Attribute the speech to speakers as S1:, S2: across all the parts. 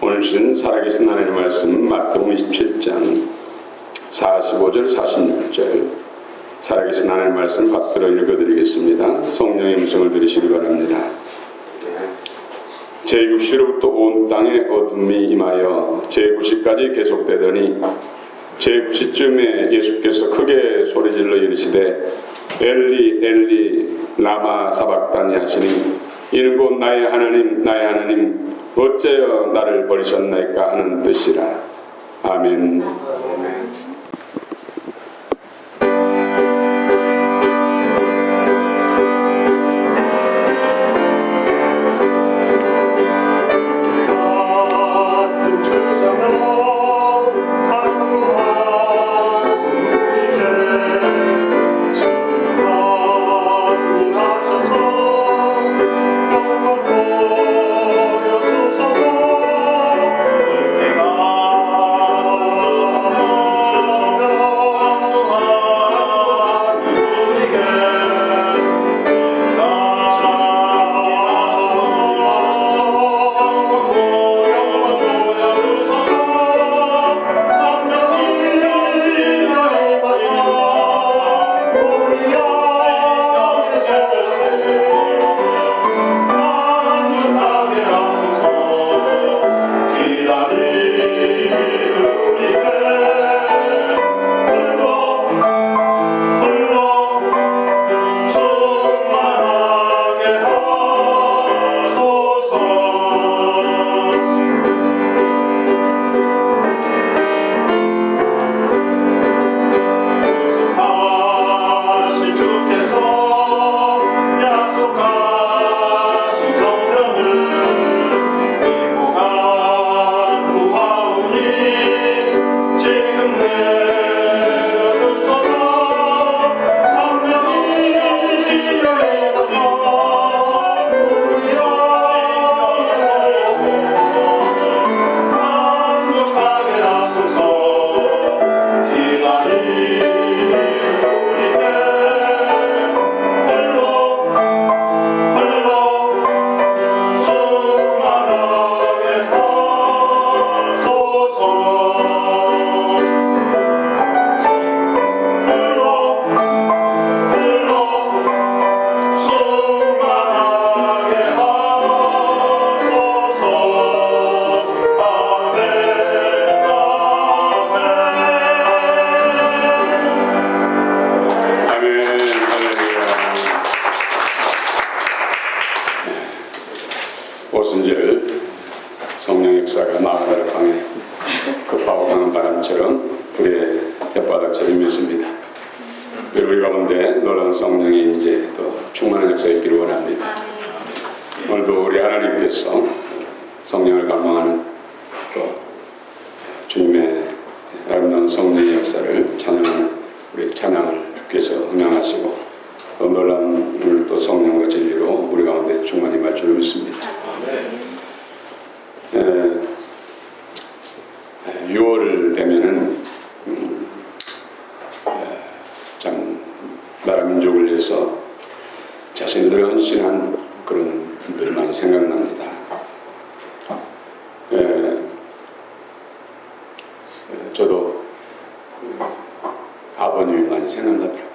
S1: 오늘 주신 살아계신 하나님의 말씀 마태복음 27장 45절 46절 살아계신 하나님의 말씀 받들어 읽어드리겠습니다. 성령의 음성을 들으시기 바랍니다. 제6시로부터 온 땅에 어둠이 임하여 제9시까지 계속되더니 제9시쯤에 예수께서 크게 소리질러 이르시되 엘리 엘리 라마 사박다니 하시니 이는 곧 나의 하나님 나의 하나님 어째여 나를 버리셨나이까 하는 뜻이라. 아멘. 오순절 성령 역사가 마가다라 강에 급하고 강한 바람처럼 불의 혓바닥처럼 임했습니다. 그리고 우리 가운데 놀라운 성령이 이제 또 충만한 역사 있기를 원합니다. 오늘도 우리 하나님께서 성령을 갈망하는 또 주님의 아름다운 성령의 역사를 찬양하는 우리 찬양을 주께서 흥양하시고 또 놀라운 오늘 또 성령과 진리로 우리 가운데 충만히 임할 줄 믿습니다. 6월 되면은 참 나라 민족을 위해서 자신들을 헌신한 그런 분들이 많이 생각납니다. 저도 아버님이 많이 생각나더라고요.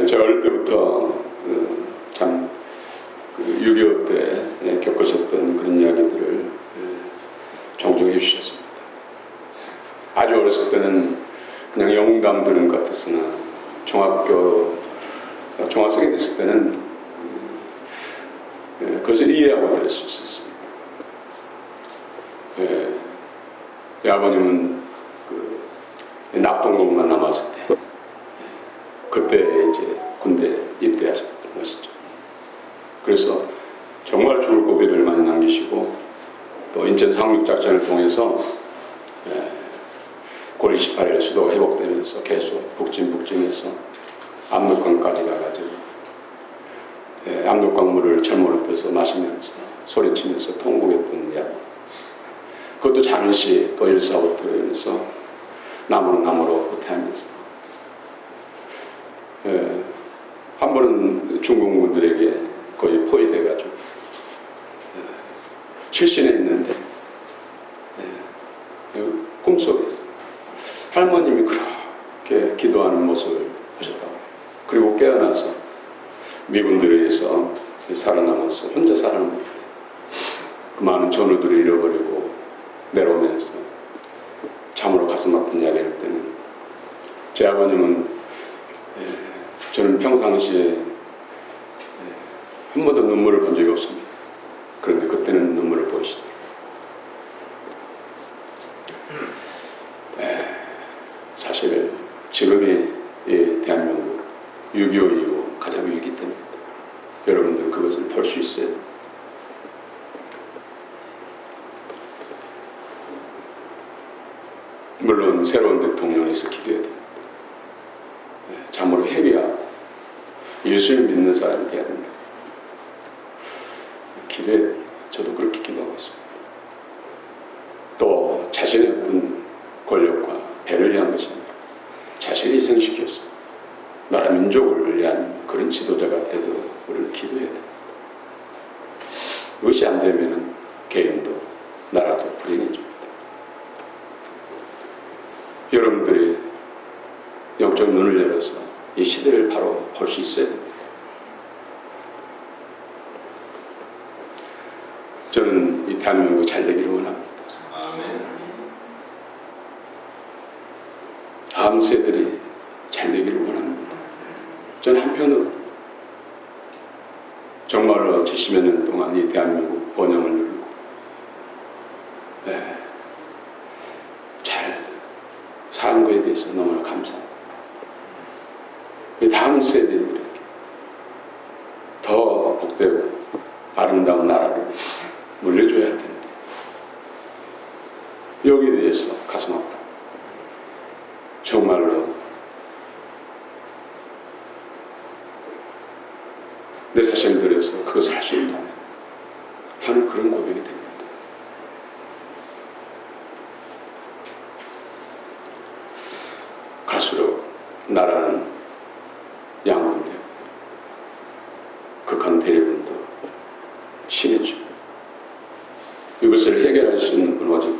S1: 제가 어릴 때부터 참 6.25 때 겪으셨던 그런 이야기들을 종종 해주셨습니다. 아주 어렸을 때는 그냥 영웅담 들은 것 같았으나 중학생이 됐을 때는 그것을 이해하고 들을 수 있었습니다. 제 아버님은 낙동강만 남았을 때 그때 이제 군대 입대하셨던 것이죠. 그래서 정말 죽을 고비를 많이 남기시고 또 인천 상륙작전을 통해서 고려 18일 수도가 회복되면서 계속 북진해서 압록강까지 가가지고 압록강 물을 철모를 떠서 마시면서 소리치면서 통곡했던 이야기. 그것도 잠시 또 일사부터 이러면서 나무로 후퇴하면서 한 번은 중공군들에게 거의 포위돼가지고 실신에 있는데 꿈속에서 할머님이 그렇게 기도하는 모습을 보셨다고. 그리고 깨어나서 미군들에 의해서 살아남아서 혼자 살아남았대. 그 많은 전우들을 잃어버리고 내려오면서 참으로 가슴 아픈 이야기를 할 때는 제 아버님은 저는 평상시에 한 번도 눈물을 본 적이 없습니다. 그런데 그때는 눈물을 보이시더라고요. 사실 지금의 대한민국 6.25 이후 가장 위기 때입니다. 여러분들 그것을 볼 수 있어요. 물론 새로운 대통령이 있어 기도해야 됩니다. 참으로 회개하고 예수를 믿는 사람이 돼야 된다. 기도해야 됩니다. 저도 그렇게 기도하고 있습니다. 또 자신의 어떤 권력과 배를 위한 것이 아니라 자신을 희생시켰어. 나라 민족을 위한 그런 지도자가 되도록 우리는 기도해야 됩니다. 그것이 안 되면 개인도 나라도 불행해집니다. 여러분들이 영적 눈을 열어서 이 시대를 바로 볼 수 있어야 됩니다. 저는 이 대한민국이 잘 되기를 원합니다. 다음 세대들이 잘 되기를 원합니다. 저는 한편으로 정말로 70여 년 동안 이 대한민국 번영을 누리고 잘 사는 것에 대해서 너무나 감사합니다. 다음 세대들에게 더 복되고 아름다운 나라를 물려줘야 할 텐데 여기에 대해서 가슴 아프고 정말로 내 자신을 들여서 그것을 할 수 있다면 하는 그런 고백이 됩니다. 갈수록 나라는 양분되고 극한 대립은도 심해지고 이것을 해결할 수 있는 분 오직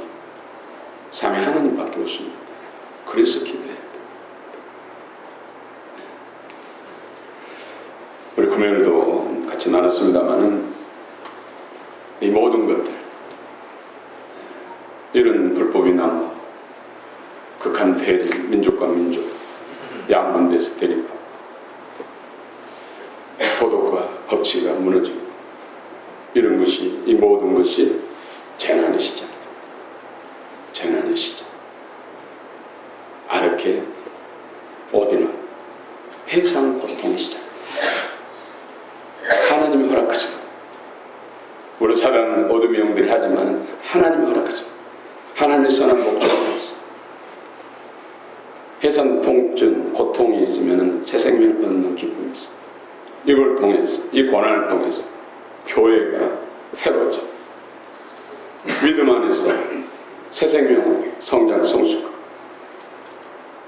S1: 삼위 하나님밖에 없습니다. 그래서 기도해야 돼. 우리 금요일도 같이 나눴습니다마는 이 모든 것들 이런 불법이나 뭐 극한 대립, 민족과 민족 양분돼서 대립하고 도덕과 법치가 무너지고 이런 것이 이 모든 것이 재난의 시작이다. 재난의 시작. 아르케 오디는 해상 고통의 시작. 하나님이 허락하신 것. 물론 사단은 어둠의 영들이 하지만 하나님이 허락하신 것. 하나님의 선한 목적을 위해서. 해상 통증, 고통이 있으면 새 생명을 얻는 기쁨이 있어. 이걸 통해서, 이 고난을 통해서 교회가 새로워져. 믿음 안에서 새 생명으로 성장, 성숙하고.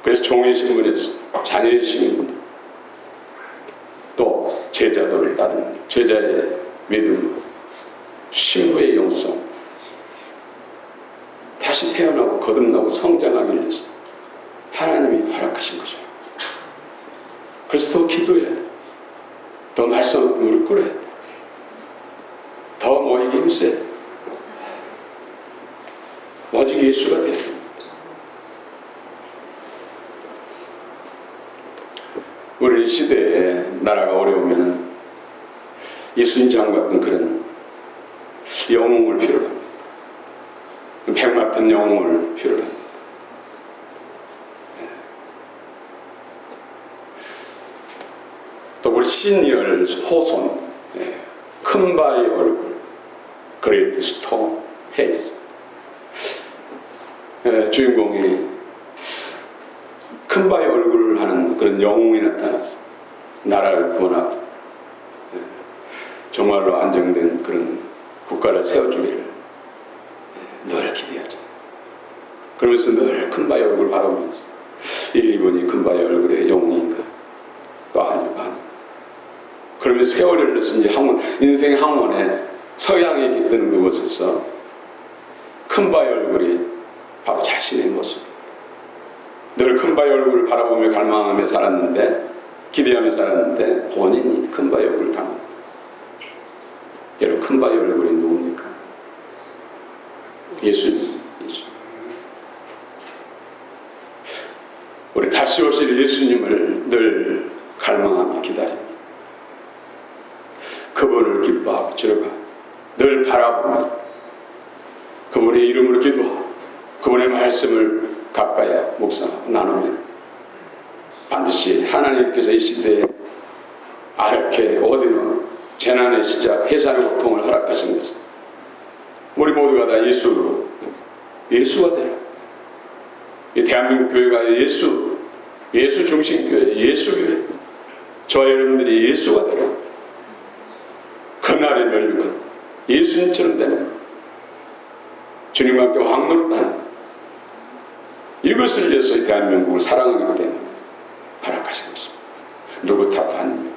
S1: 그래서 종의 신분에서 자녀의 신분, 또 제자도를 따르는 제자의 믿음, 신부의 영성, 다시 태어나고 거듭나고 성장하기 위해서 하나님이 허락하신 거죠. 그래서 더 기도해야 돼. 더 말씀을 무릎 꿇어야 돼. 더 모이기 힘써야 돼. 오직 예수가 돼야 돼. 우리 이 시대에 나라가 어려우면 이순장 같은 그런 영웅을 필요로 합니다. 백 같은 영웅을 필요로 합니다. 또 우리 시니얼 호손, 큰 바의 얼굴, 그레이트 스톰 헤이스. 주인공이 큰 바의 얼굴을 하는 그런 영웅이 나타나서 나라를 구원하고 정말로 안정된 그런 국가를 세워주기를 늘 기대하자. 그러면서 늘 큰 바의 얼굴을 바라보면서 이분이 큰 바의 얼굴의 영웅인가 또 아니가. 그러면서 세월을 흘렀으니 인생 항원에 서양에 깃든 그곳에서 큰바의 얼굴이 바로 자신의 모습. 늘 큰바의 얼굴을 바라보며 갈망하며 살았는데, 기대하며 살았는데 본인이 큰바의 얼굴을 닮았다. 여러분, 큰바의 얼굴이 누굽니까? 예수님. 우리 다시 오실 예수님을 늘 갈망하며 기다립니다. 그분을 기뻐하고 즐거워 늘 바라보며 그분의 이름으로 기도하고 그분의 말씀을 가까이 묵상하고 나누면 반드시 하나님께서 이 시대에 아르케 어디는 재난의 시작, 해산의 고통을 허락하신 것은 우리 모두가 다 예수가 되라. 이 대한민국 교회가 예수 중심 교회, 예수교회. 저와 여러분들이 예수가 되라. 그날의 멸류관, 예수님처럼 되는 것. 주님과 함께 왕노릇하는 것. 이것을 위해서 이 대한민국을 사랑하기 때문에 허락하신 것입니다. 누구 탓도 아닙니다.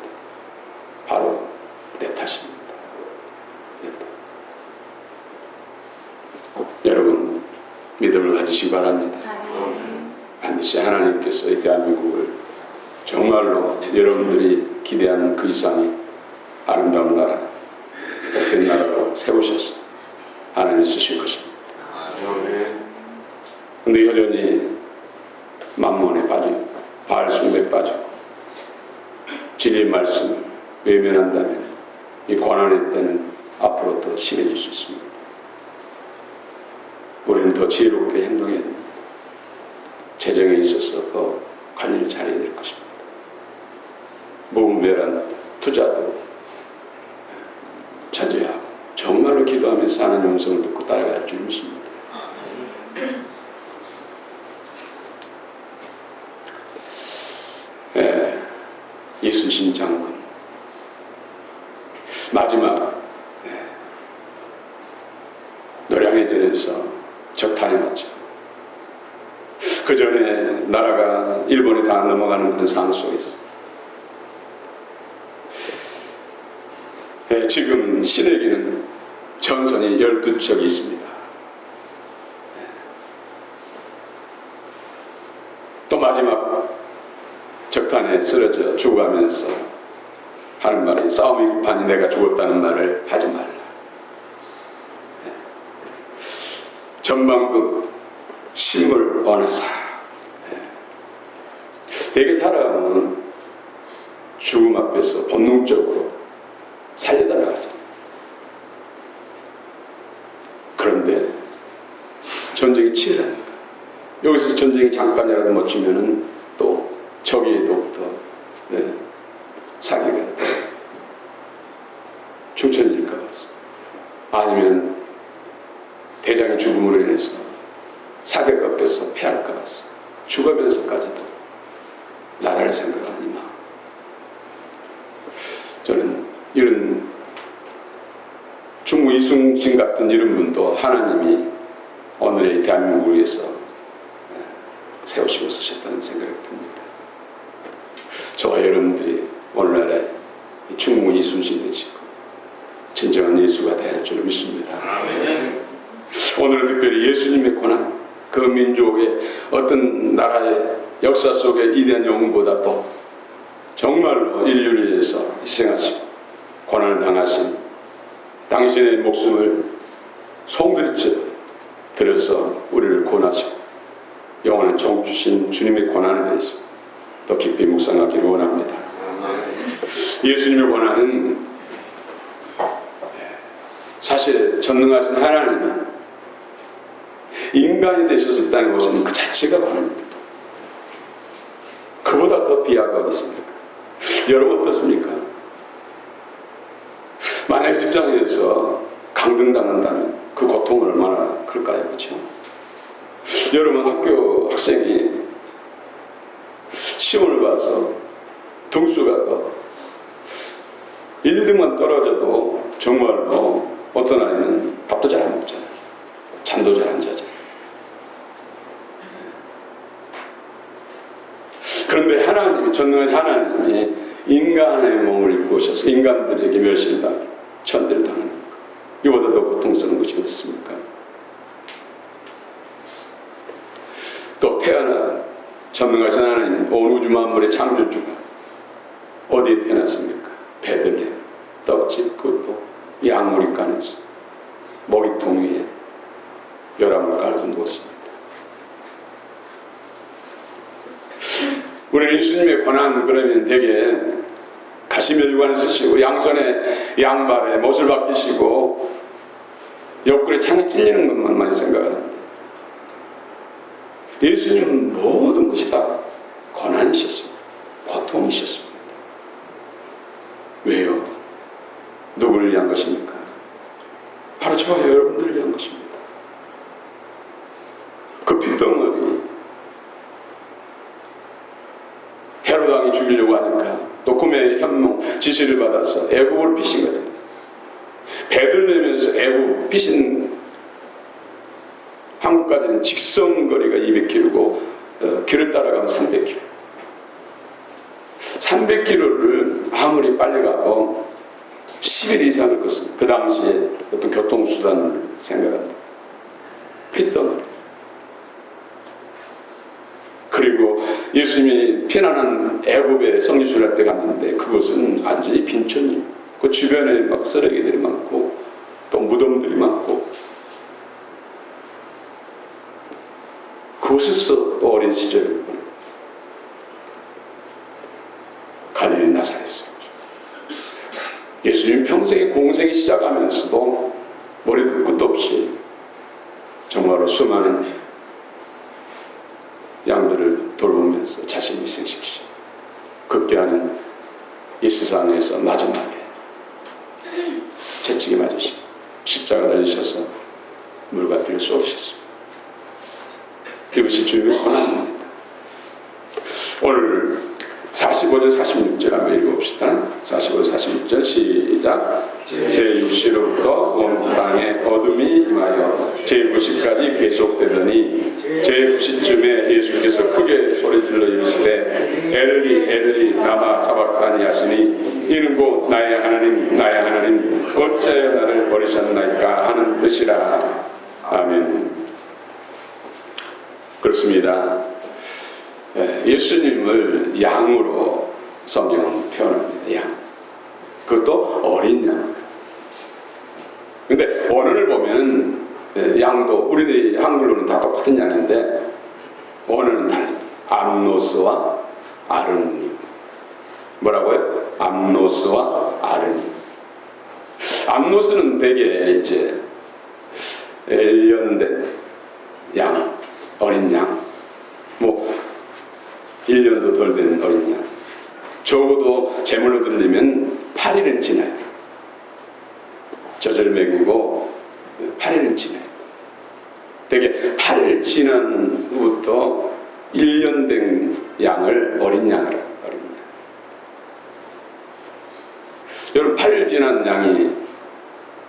S1: 바로 내 탓입니다. 내 탓. 여러분, 믿음을 가지시기 바랍니다. 반드시 하나님께서 이 대한민국을 정말로 여러분들이 기대하는 그 이상의 아름다운 나라, 복된 나라로 세우셔서 하나님이 쓰실 것입니다. 그런데 여전히 만몬에 빠지고 바알 숭배에 빠지고 진리의 말씀을 외면한다면 이 고난의 때는 앞으로 더 심해질 수 있습니다. 우리는 더 지혜롭게 행동해야 됩니다. 재정에 있어서 더 관리를 잘해야 될 것입니다. 무분별한 투자도 자제하고 정말로 기도하면서 하나님의 음성을 듣고 따라갈 줄 믿습니다. 이순신 장군 마지막 노량의 전에서 적탄에 맞죠. 그 전에 나라가 일본에 다 넘어가는 그런 상황 속에서 지금 신에게는 전선이 12척이 있습니다. 또 마지막 적탄에 쓰러져 죽어가면서 하는 말이 싸움이 급하니 내가 죽었다는 말을 하지 말라. 전방극 심을 원하사. 대개 사람은 죽음 앞에서 본능적으로 살려달라고 하잖아요. 그런데 전쟁이 치열하니까 여기서 전쟁이 잠깐이라도 멈추면은 또 저기에도부터 사기가 충천일까 봐 아니면 대장의 죽음으로 인해서 사기가 꺾여서 패할까 봐 죽으면서까지도 나라를 생각하는 이 마음. 저는 이런 중무 이순신 같은 이런 분도 하나님이 오늘의 대한민국을 위해서 세우시고 쓰셨다는 생각이 듭니다. 저와 여러분들이 오늘날의 중무 이순신 되시고 진정한 예수가 될 줄 믿습니다. 오늘은 특별히 예수님의 고난, 그 민족의 어떤 나라의 역사 속의 이대한 영웅보다 도 정말로 인류를 위해서 희생하시고 고난을 당하신 당신의 목숨을 송두리째 들여서 우리를 구원하시고 영원한 종 주신 주님의 고난에 대해서 더 깊이 묵상하기를 원합니다. 예수님의 고난은 사실 전능하신 하나님이 인간이 되셨다는 것은 그 자체가 고난입니다. 그보다 더 비하가 어디 있습니까? 여러분 어떻습니까? 만약 직장에서 강등당한다면 그 고통은 얼마나 클까요? 그렇죠? 여러분 학교 학생이 시험을 봐서 등수가 더 1등만 떨어져도 정말로 어떤 아이는 밥도 잘 안 먹잖아요. 잠도 잘 안 자잖아요. 그런데 하나님이, 전능한 하나님이 인간의 몸을 입고 오셔서 인간들에게 멸시를 당하고 천대를 당하는 것. 전능하신 하나님, 온 우주 만물의 창조주가 어디에 태어났습니까? 베들레헴, 떡집, 그것도 양우리간에서 먹이통 위에 벼랑을 깔고 누웠습니다. 우리는 예수님의 권한, 그러면 되게 가시멜관을 쓰시고 양손에 양발에 못을 박히시고 옆구리에 창이 찔리는 것만 많이 생각하는데, 예수님은 모든 것이 다 고난이셨습니다. 고통이셨습니다. 왜요? 누구를 위한 것입니까? 바로 저와 여러분들을 위한 것입니다. 그 핏덩어리, 헤롯 왕이 죽이려고 하니까 또 꿈의 현몽 지시를 받아서 애굽으로 피신 거예요. 베들레헴에서 애굽 피신 한국까지는 직선거리가 200km고 길을 따라가면 300km. 300km를 아무리 빨리 가도 10일 이상을 걷습니다. 그 당시에 어떤 교통수단을 생각한다. 핏덩어리. 그리고 예수님이 피난한 애굽의 성지순례 때 갔는데 그것은 완전히 빈촌이에요. 그 주변에 막 쓰레기들이 많고 또 무덤들이 많고, 그곳에서 또 어린 시절 갈릴리 나사렛이었죠. 예수님 평생의 공생이 시작하면서도 머리도 끝도 없이 정말로 수많은 양들을 돌보면서 자신을 희생시키죠. 극대하는 이 세상에서 마지막에 채찍에 맞으시고 십자가 달리셔서 물과 피를 쏟으셨습니다. 이것이 주님의 권한입니다. 오늘 45절 46절 한번 읽어봅시다. 45, 46절 시작. 제6시로부터 온 땅에 어둠이 임하여 제9시까지 계속되더니 제9시쯤에 예수께서 크게 소리질러 이르시되 엘리 엘리 라마 사박다니 하시니 이는 곧 나의 하나님 나의 하나님 어찌하여 나를 버리셨나이까 하는 뜻이라. 아멘. 그렇습니다. 예수님을 양으로 성경은 표현합니다. 양. 그것도 어린 양. 근데 원어를 보면 양도 우리들이 한글로는 다 똑같은 양인데 원어는 달립니다. 암노스와 아르님. 뭐라고요? 암노스와 아르님. 암노스는 되게 이제 1년 양, 어린 양. 뭐 1년도 덜 된 어린 양. 적어도 제물로 드리려면 8일은 지나요. 젖을 먹이고 8일은 지나요. 되게 8일 지난 후부터 1년 된 양을 어린 양을 어린 양. 여러분 8일 지난 양이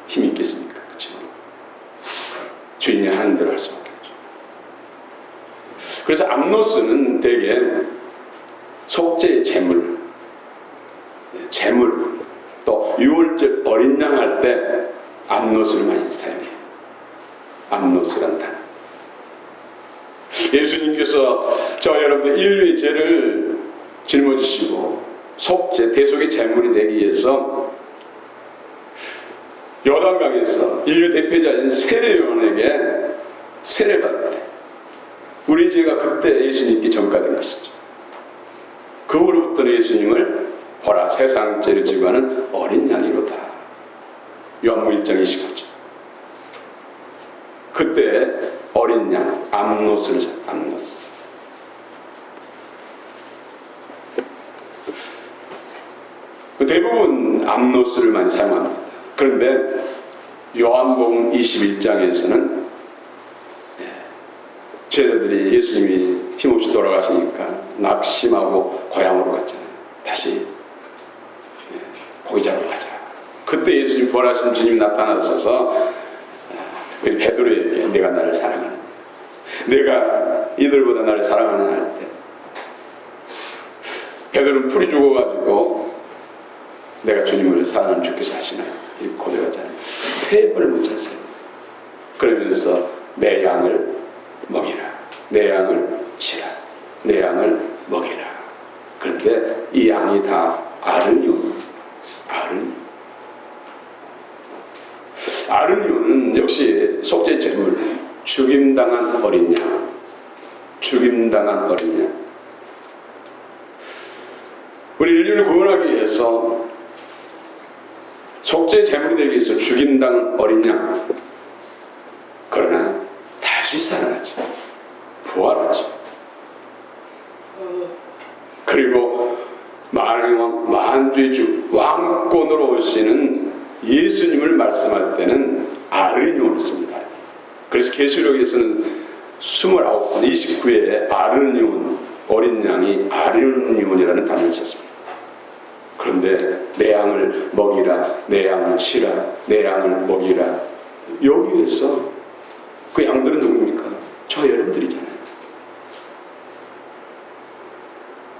S1: 힘이 있겠습니까? 그렇죠? 주인이 하는 대로 할 수 없겠죠. 그래서 암노스는 되게 속죄의 제물 또 유월절 어린 양 할 때 암노스를 많이 사용해요. 암노스란 단어. 예수님께서 저와 여러분들 인류의 죄를 짊어지시고 속죄 대속의 제물이 되기 위해서 요단강에서 인류 대표자인 세례요한에게 세례받을 때 우리 죄가 그때 예수님께 전가된 것이죠. 그 후로부터는 예수님을 보라 세상 죄를 지고 하는 어린 양이로다. 요한복음 1장 29절. 그때 어린 양 암노스를 암노스. 대부분 암노스를 많이 사용합니다. 그런데 요한복음 21장에서는 제자들이 예수님이 힘없이 돌아가시니까 낙심하고 고향으로 갔잖아요. 다시 고기 잡으러 가자. 그때 예수님 부활하신 주님이 나타나셔서 우리 베드로에게 내가 나를 사랑하느냐, 내가 이들보다 나를 사랑하느냐 할 때 베드로는 풀이 죽어가지고 내가 주님을 사랑하는 주께서 하시나요? 이렇게 고백하잖아요. 3번을 묻혔어요. 그러면서 내 양을 먹이라, 내 양을 치라. 내 양을 먹이라. 그런데 이 양이 다 아르니온. 아르니온은 역시 속죄 제물, 죽임당한 어린 양. 우리 인류를 구원하기 위해서 속죄 제물이 되기 위해서 죽임당한 어린 양. 그러나 다시 살아나죠. 부활하죠. 그리고 만주의 주 왕권으로 오시는 예수님을 말씀할 때는 아르니온을 씁니다. 그래서 계시록에서는 29번 29회에 아르니온, 어린 양이 아르니온이라는 단어를 썼습니다. 그런데 내 양을 먹이라, 내 양을 치라, 내 양을 먹이라. 여기에서 그 양들은 누굽니까? 저 여러분들이잖아요.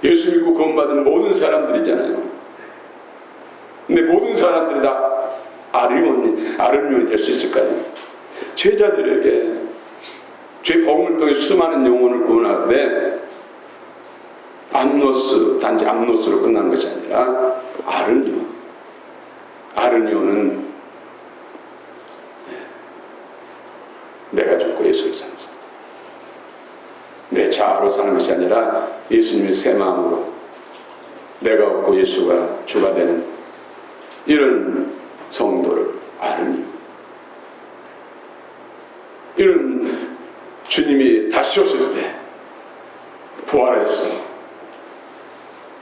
S1: 예수 믿고 구원받은 모든 사람들이잖아요. 근데 모든 사람들이 다 아르니온이 될 수 있을까요? 제자들에게 죄 복음을 통해 수많은 영혼을 구원하되 단지 암노스로 끝나는 것이 아니라 아르니온은 내가 죽고 예수를 사는 사람, 내 자아로 사는 것이 아니라 예수님의 새 마음으로 내가 없고 예수가 주가 되는 이런 성도를 아르니온. 이런 주님이 다시 오실 때 부활해서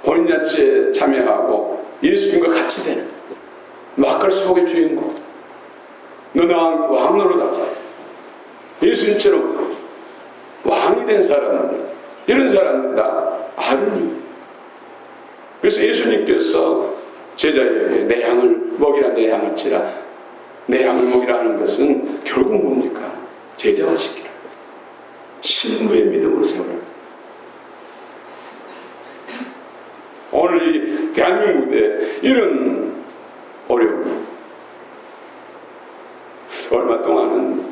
S1: 혼인잔치에 참여하고 예수님과 같이 되는 막걸수복의 주인공, 너는 왕노릇하자. 예수님처럼 왕이 된 사람들, 이런 사람들 다 아르니온. 그래서 예수님께서 제자에게 내 양을 먹이라, 내 양을 치라, 내 양을 먹이라 하는 것은 결국 뭡니까? 제자화시키라. 신부의 믿음으로 세우라. 오늘 이 대한민국에 이런 어려움, 얼마 동안은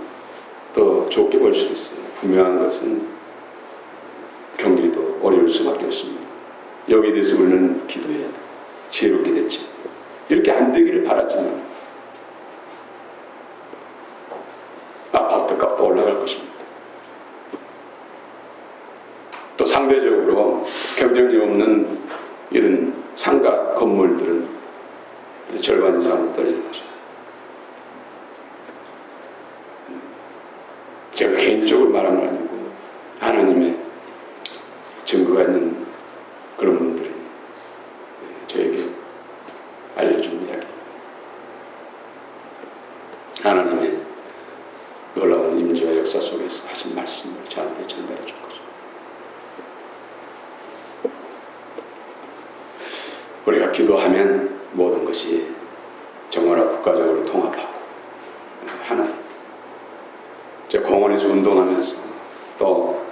S1: 더 좋게 볼 수도 있어요. 분명한 것은 경기도 어려울 수밖에 없습니다. 여기에 대해서 우리는 기도해야 돼. 지혜롭게 됐지. 이렇게 안 되기를 바라지만 아파트 값도 올라갈 것입니다. 또 상대적으로 경쟁력 없는 이런 상가 건물들은 절반 이상으로 떨어지는 거죠. 제가 개인적으로 말한 건 아니고 하나님의 증거가 있는 그런 분들이 저에게 알려준 이야기. 하나님의 놀라운 임재와 역사 속에서 하신 말씀을 저한테 전달해 준 거죠. 우리가 기도하면 모든 것이 정말로 국가적으로 통합하고 하나. 제가 공원에서 운동하면서 또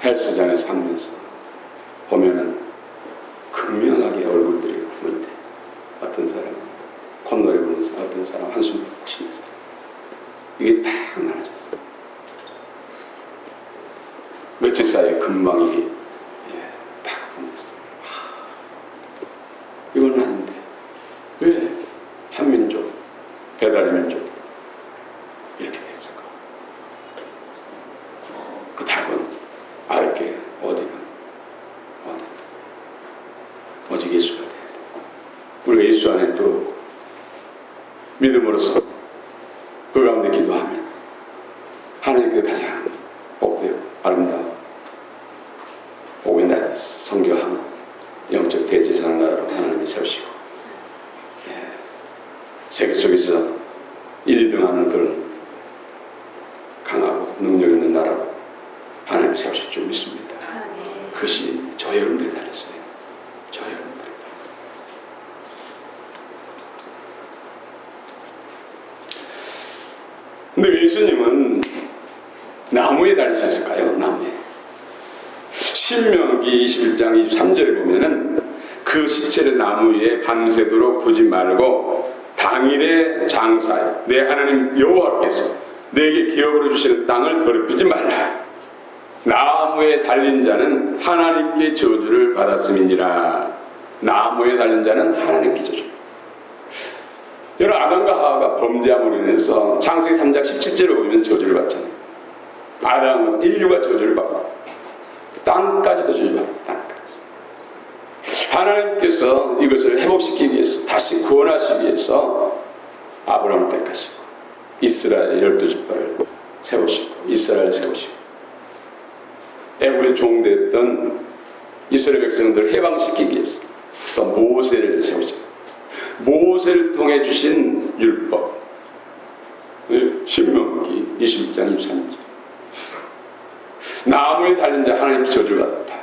S1: 헬스장에서 하면서 보면은 극명하게 얼굴들이 구분돼. 어떤 사람은 콧노래 부르는 사람, 어떤 사람 한숨 치면서 이게 딱 나눠졌어요. 며칠 사이에 금방 이게 딱 끝냈어요. 이건 아닌데 왜 한민족, 배달의 민족 이렇게 됐을까? 그 답은 알게 어디가 오직 예수가 돼. 우리가 예수 안에 들어오고 믿음으로써 그 가운데 기도하면 하나님께 가장 복되고 아름다운 복인다 성교하고 영적 대지상 나라로 하나님이 세우시고 세계 속에서 1등하는 그런 강하고 능력 있는 나라로 하나님이 세우실 줄 믿습니다. 그것이 저 여러분들이 달렸어요. 저 여러분들. 근데 예수님은 나무에 달리셨을까요? 나무에. 신명기 21장 23절에 보면은 그 시체를 나무 위에 밤새도록 두지 말고 당일의 장사에 내 하나님 여호와께서 내게 기업으로 주시는 땅을 더럽히지 말라. 나무에 달린 자는 하나님께 저주를 받았음이니라. 나무에 달린 자는 하나님께 저주. 여러분, 아담과 하와가 범죄함으로 인해서 창세기 3장 17절을 보면 저주를 받잖아요. 아담, 인류가 저주를 받고 땅까지도 저주를 받고 땅까지. 하나님께서 이것을 회복시키기 위해서, 다시 구원하시기 위해서 아브라함을 택하시고 이스라엘 12지파를 세우시고 이스라엘을 세우시고 애굽에 종됐던 이스라엘 백성들을 해방시키기 위해서 또 모세를 세우시고 모세를 통해 주신 율법, 신명기 26장 23절. 나무에 달린 자 하나님께 저주를 받았다.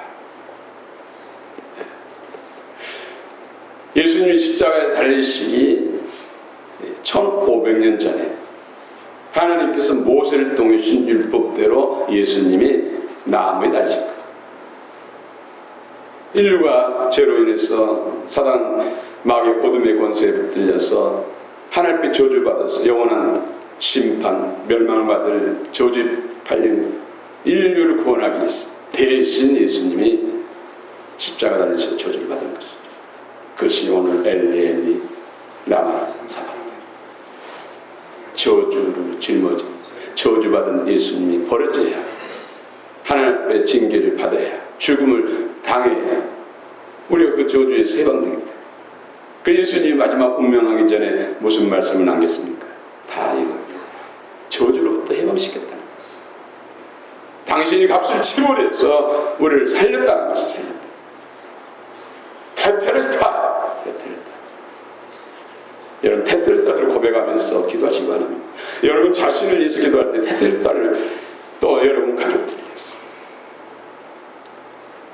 S1: 예수님이 십자가에 달리시기 1500년 전에 하나님께서 모세를 통해 주신 율법대로 예수님이 나무에 달리신 거예요. 인류가 죄로 인해서 사단 마귀의 어둠의 권세에 붙들려서 하나님께 저주받아서 영원한 심판, 멸망을 받을 저주에 팔린 인류를 구원하기 위해서 대신 예수님이 십자가 달리셔서 저주를 받은 것이죠. 그것이 오늘 엘리 라마 사바입니다. 저주를 짊어진 저주받은 예수님이 버려져야 하나님의 징계를 받아야 죽음을 당해야 우리가 그 저주에서 해방됩니다. 그 예수님이 마지막 운명하기 전에 무슨 말씀을 남겼습니까? 다 이거 저주로부터 해방시켰다는 거예요. 당신이 값을 지불해서 우리를 살렸다는 것이 살렸다. 테텔스타. 여러분, 테텔스타를 고백하면서 기도하시기 바랍니다. 여러분 자신을 위해서 기도할 때 테텔스타를 또 여러분 가족들을 위해서.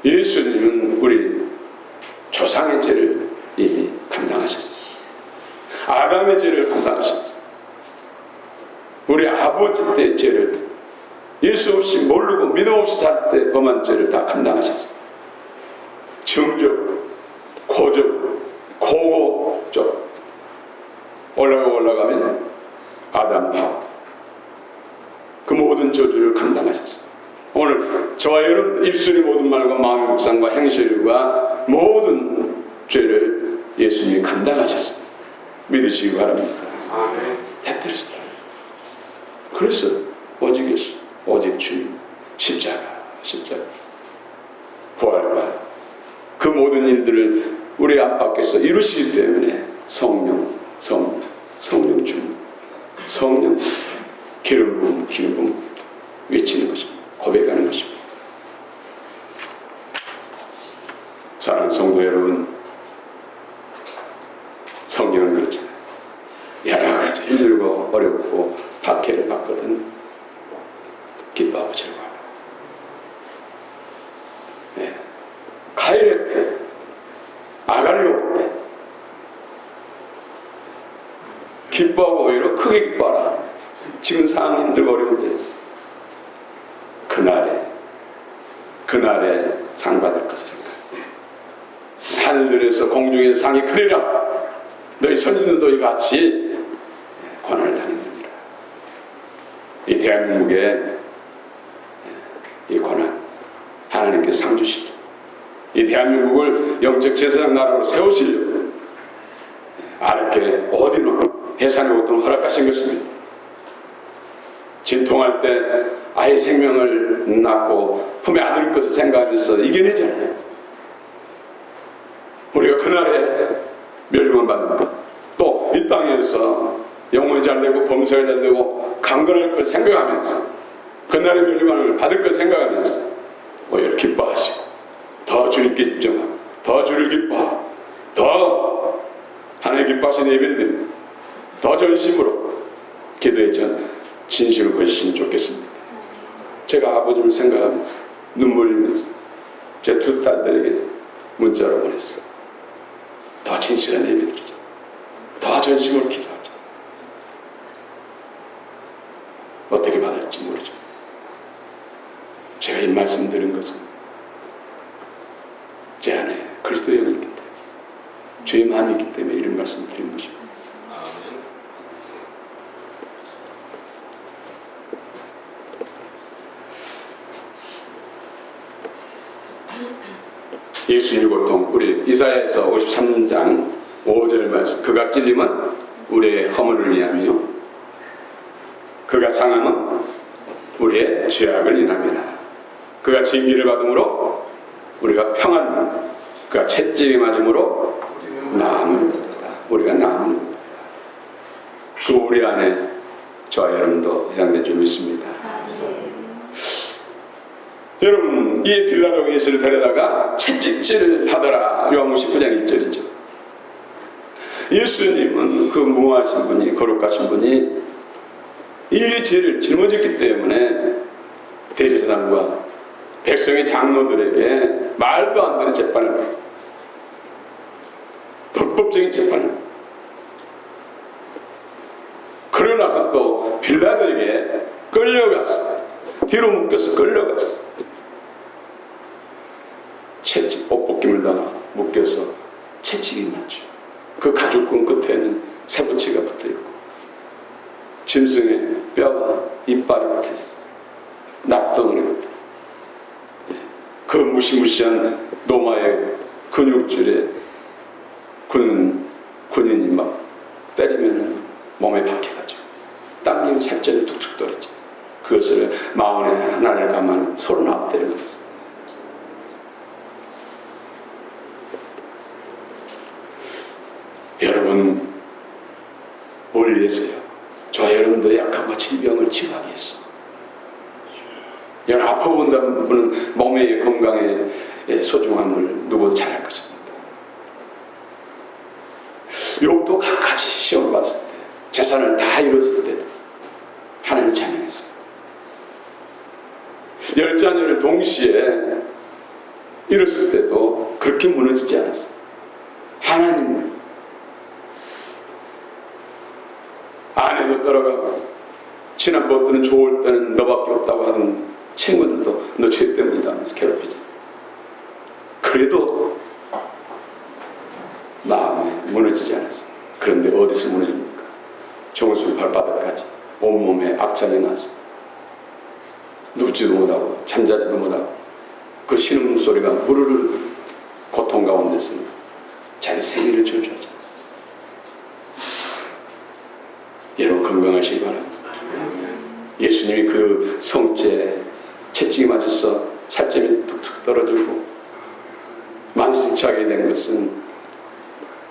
S1: 예수님은 우리 조상의 죄를 이미 감당하셨어요. 아담의 죄를 감당하셨어요. 우리 아버지 때의 죄를 예수 없이 모르고 믿음 없이 살 때 범한 죄를 다 감당하셨어요. 정적, 고적, 고고적 올라가면 아담, 하와 그 모든 저주를 감당하셨어요. 오늘 저와 여러분 입술의 모든 말과 마음의 묵상과 행실과 모든 죄를 예수님이 감당하셨습니다. 믿으시기 바랍니다. 아멘. 테트리스타. 그래서 오직 예수, 오직 주님, 십자가 부활과 그 모든 일들을 우리 아빠께서 이루시기 때문에 성령 주님, 성령 기름 부음 외치는 것입니다. 고백하는 것입니다. 사랑하는 성도 여러분, 성경은 그렇잖아요. 여러 가지 힘들고 어렵고 박해를 받거든 기뻐하고 즐거워하라. 네. 가일의 때, 아가리오 때 기뻐하고 오히려 크게 기뻐하라. 지금 상황이 힘들고 어려운데 그날에 상 받을 것을 생각해. 하늘들에서 공중에서 상이 크리라. 너희 선진들도 같이 고난을 당했느니라. 이 대한민국에 이 고난 하나님께서 상 주시죠. 이 대한민국을 영적 제사장 나라로 세우시려고 아르게 어디로 해산의 고통을 허락하신 것입니다. 진통할 때 아이 생명을 낳고 품에 아들 것을 생각하면서 이겨내잖아요. 우리가 그날에 멸망을 받는 것, 또 이 땅에서 영혼이 잘되고 범사가 잘되고 강건할 걸 생각하면서 그날의 멸망을 받을 걸 생각하면서 오히려 기뻐하시고 더 주님께 집중하고 더 주를 기뻐하고 더 하나님 기뻐하시는 예배를 드리고 더 전심으로 기도에 진실을 거주시면 좋겠습니다. 제가 아버지를 생각하면서 눈물 흘리면서 제 두 딸들에게 문자로 보냈어요. 더 진실한 예배 드리자. 더 전심으로 기도하자. 어떻게 받을지 모르죠. 제가 이 말씀 드린 것은 제 안에 그리스도의 영이 있기 때문에, 주의 마음이 있기 때문에 이런 말씀을 드린 것입니다. 예수님의 고통, 우리 이사야에서 53장 5절 말씀, 그가 찔림은 우리의 허물을 위함이요 그가 상함은 우리의 죄악을 인함이라. 그가 징계를 받음으로 우리가 평안을, 그가 채찍에 맞음으로 나음을 얻었다. 우리가 나음을 얻었다. 그 우리 안에 저와 여러분도 해당된 줄 믿습니다. 여러분, 이 빌라도가 예수를 데려다가 채찍질을 하더라. 요한복음 19장 1절이죠. 예수님은 그 무하신 분이, 거룩하신 분이 인류의 죄를 짊어졌기 때문에 대제사장과 백성의 장로들에게 말도 안 되는 재판을 받고, 불법적인 재판을 받고, 그러고 나서 또 빌라도에게 끌려갔어. 뒤로 묶여서 끌려갔어. 채찍, 옷벗김을 다가 묶여서 채찍이 맞죠. 그 가죽끈 끝에는 쇠붙이가 붙어있고 짐승의 뼈와 이빨이 붙어있어. 납덩어리 붙어있어. 그 무시무시한 노마의 근육줄에 군인이 막 때리면 몸에 박혀가지고 당기면 살점이 툭툭 떨어져. 그것을 마흔에 하나를 감아는 39대를 맞았어. 여러분, 뭘 위해서요? 저와 여러분들의 약함과 질병을 치유하기 위해서. 여러분, 아파본다는 분은 몸의 건강의 소중함을 누구도 잘 알 것입니다. 욥도 갖가지 시험을 받았을 때, 재산을 다 잃었을 때도 하나님을 찬양했어요. 10자녀를 동시에 잃었을 때도 그렇게 무너지지 않았어요. 하나님, 아내도 떨어가고 친한 것들은 좋을 때는 너밖에 없다고 하던 친구들도 너 죄 때문이다 하면서 괴롭히죠. 그래도 마음에 무너지지 않았어요. 그런데 어디서 무너집니까? 정수 발바닥까지 온몸에 악장이 나서 눕지도 못하고 잠자지도 못하고 그 신음소리가 무르르 고통 가운데서 자기 생일을 저주하죠. 여러분, 건강하시기 바랍니다. 예수님이 그 성죄에 채찍이 맞아서 살점이 툭툭 떨어지고 만신창하게 된 것은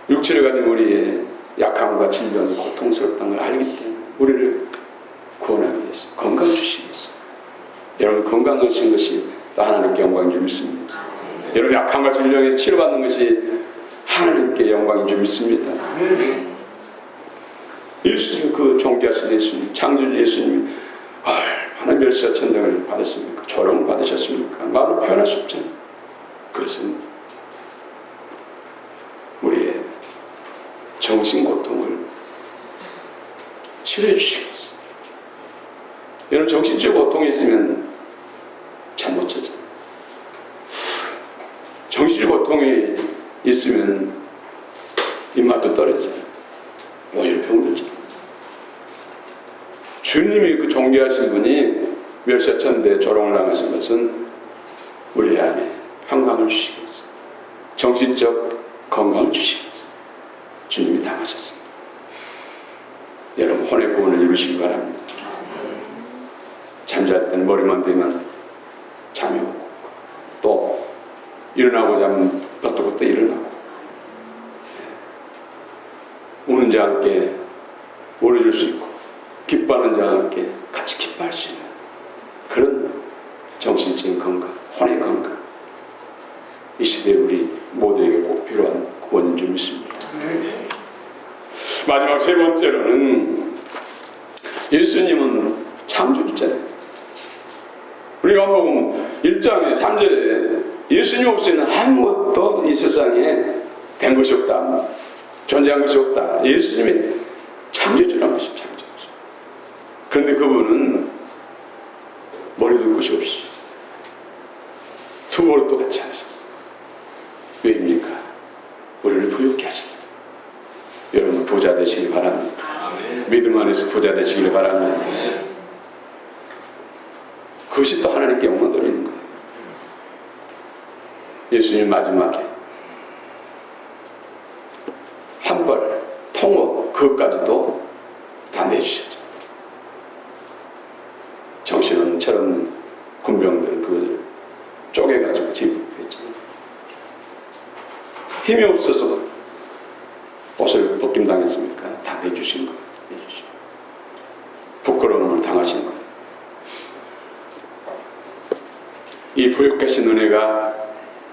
S1: 육체를 가진 우리의 약함과 질병이 고통스럽다는 걸 알기 때문에 우리를 구원하기 위해서, 건강 주시기 위해서. 여러분, 건강하신 것이 또 하나님께 영광인 줄 믿습니다. 여러분, 약함과 질병에서 치료받는 것이 하나님께 영광인 줄 믿습니다. 예수님, 그 존귀하신 예수님, 창조주 예수님이 얼마나 멸시와 천당을 받았습니까? 조롱을 받으셨습니까? 말로 표현할 수 없잖아요. 그것은 우리의 정신 고통을 치료해 주시겠어요. 여러분, 정신적 고통이 있으면 잠 못 자잖아요. 정신적 고통이 있으면 입맛도 떨어지잖아요. 오히려 병들잖아요. 주님이 그 존귀하신 분이 멸시천대에 조롱을 당하신 것은 우리 안에 평강을 주시기 위해서, 정신적 건강을 주시기 위해서 주님이 당하셨습니다. 여러분, 혼의 구원을 이루시기 바랍니다. 잠잘 때는 머리만 대면 잠이 오고, 또 일어나고자 하면 버떡버떡 일어나고, 우는 자와 함께 울어줄 수 있고, 기뻐하는 자와 함께 같이 기뻐할 수 있는 그런 정신적인 건강, 혼의 건강, 이 시대에 우리 모두에게 꼭 필요한 구원인 줄 믿습니다. 마지막 세 번째로는 예수님은 창조주잖아요. 우리 요한복음 1장의 3절에 예수님 없이는 아무것도 이 세상에 된 것이 없다, 존재한 것이 없다. 예수님이 창조주라는 것입니다. 창조주. 그런데 그분은 머리 둘 곳이 없이 두 머리도 같이 하셨어요. 왜입니까? 우리를 부유케 하십니다. 여러분, 부자 되시기 바랍니다. 믿음 안에서 부자 되시길 바랍니다. 그것이 또 하나님께 영광 돌리는 거예요. 예수님 마지막에 한 벌, 통옷 그것까지도 다 내주셨죠. 정신없는 철없는 군병들은 그것을 쪼개가지고 지급했죠. 힘이 없어서 옷을 벗김당했습니까? 다 내주신 거예요. 내주신. 부끄러움을 당하신 거예요. 이 부욕하신 은혜가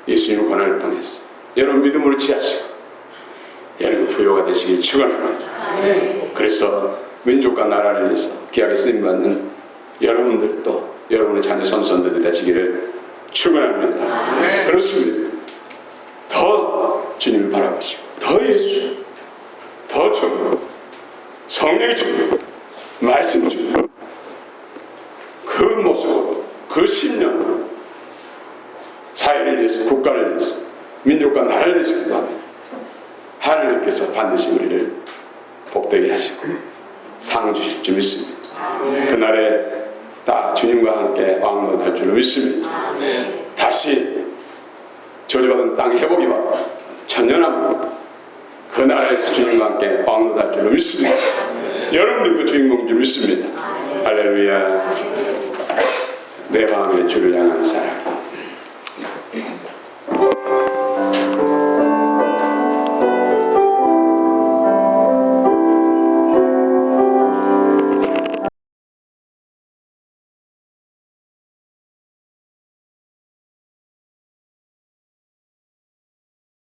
S1: 예수님의 권한을 통해서 여러분 믿음으로 취하시고 여러분 부요가 되시길 축원합니다. 그래서 민족과 나라를 위해서 귀하게 쓰임받는 여러분들도 여러분의 자녀 선손들이 되시기를 축원합니다. 그렇습니다. 더 주님을 바라보시고 더 예수, 더 주님, 성령의 주님, 말씀 주님, 그 모습으로 그 신념으로 사회를 위해서, 국가를 위해서, 민족과 나라를 위해서 기도하면 하나님께서 반드시 우리를 복되게 하시고 상 주실 줄 믿습니다. 그날에 다 주님과 함께 왕노할 줄 믿습니다. 다시 저주받은 땅 회복이 받고 천년함으로 그 나라에서 주님과 함께 왕노할 줄 믿습니다. 여러분들 그 주인공인 줄 믿습니다. 할렐루야. 내 마음의 주를 향한 사랑.